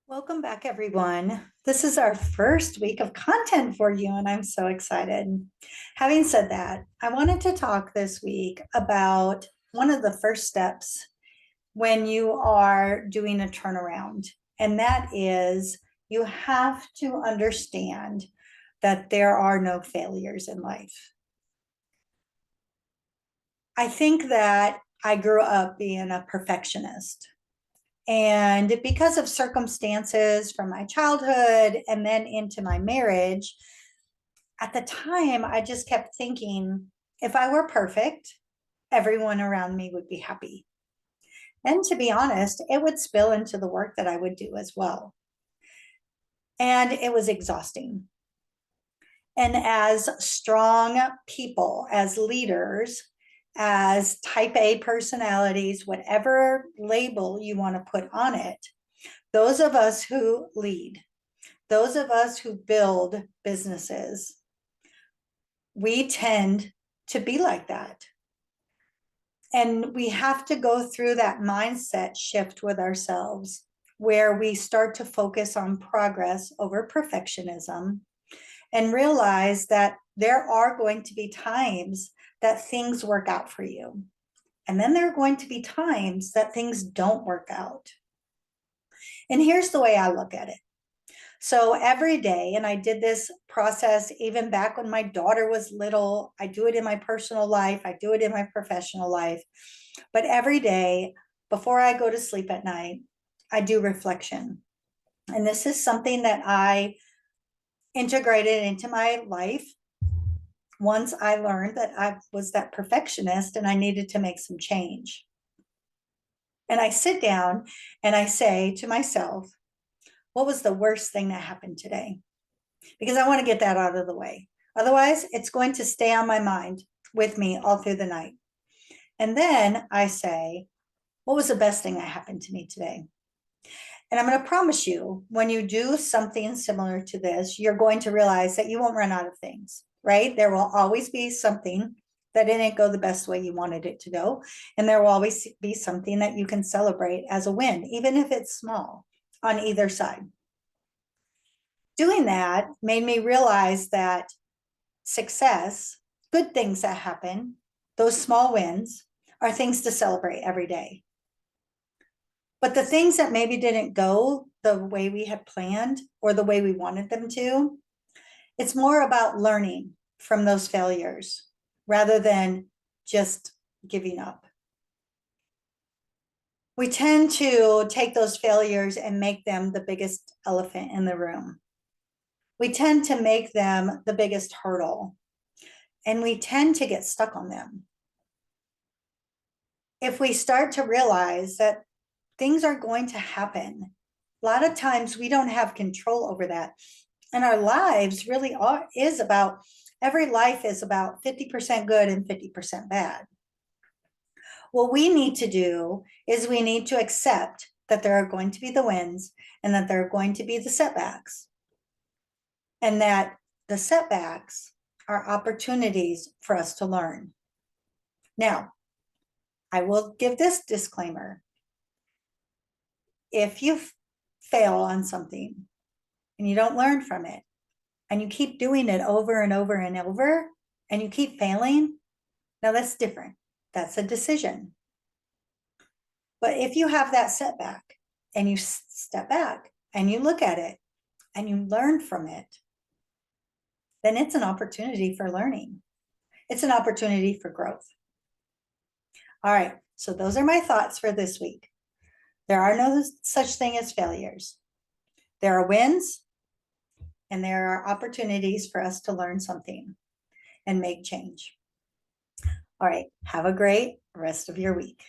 Welcome back, everyone. This is our first week of content for you, and I'm so excited. Having said that, I wanted to talk this week about one of the first steps when you are doing a turnaround, and that is you have to understand that there are no failures in life. I think that I grew up being a perfectionist. And because of circumstances from my childhood and then into my marriage, at the time, I just kept thinking if I were perfect, everyone around me would be happy. And to be honest, it would spill into the work that I would do as well. And it was exhausting. And as strong people, as leaders, as type A personalities, whatever label you want to put on it, those of us who lead, those of us who build businesses, we tend to be like that. And we have to go through that mindset shift with ourselves where we start to focus on progress over perfectionism and realize that there are going to be times that things work out for you. And then there are going to be times that things don't work out. And here's the way I look at it. So every day, and I did this process even back when my daughter was little, I do it in my personal life, I do it in my professional life. But every day before I go to sleep at night, I do reflection. And this is something that I integrated into my life once I learned that I was that perfectionist and I needed to make some change. And I sit down and I say to myself, what was the worst thing that happened today? Because I want to get that out of the way. Otherwise, it's going to stay on my mind with me all through the night. And then I say, what was the best thing that happened to me today? And I'm going to promise you, when you do something similar to this, you're going to realize that you won't run out of things, right? There will always be something that didn't go the best way you wanted it to go. And there will always be something that you can celebrate as a win, even if it's small on either side. Doing that made me realize that success, good things that happen, those small wins are things to celebrate every day. But the things that maybe didn't go the way we had planned or the way we wanted them to, it's more about learning from those failures rather than just giving up. We tend to take those failures and make them the biggest elephant in the room. We tend to make them the biggest hurdle, and we tend to get stuck on them. If we start to realize that things are going to happen, a lot of times we don't have control over that. And our lives really is about, every life is about 50% good and 50% bad. What we need to do is we need to accept that there are going to be the wins and that there are going to be the setbacks. And that the setbacks are opportunities for us to learn. Now, I will give this disclaimer. If you fail on something and you don't learn from it, and you keep doing it over and over and over, and you keep failing, now that's different. That's a decision. But if you have that setback and you step back and you look at it and you learn from it, then it's an opportunity for learning. It's an opportunity for growth. All right, so those are my thoughts for this week. There are no such thing as failures. There are wins and there are opportunities for us to learn something and make change. All right, have a great rest of your week.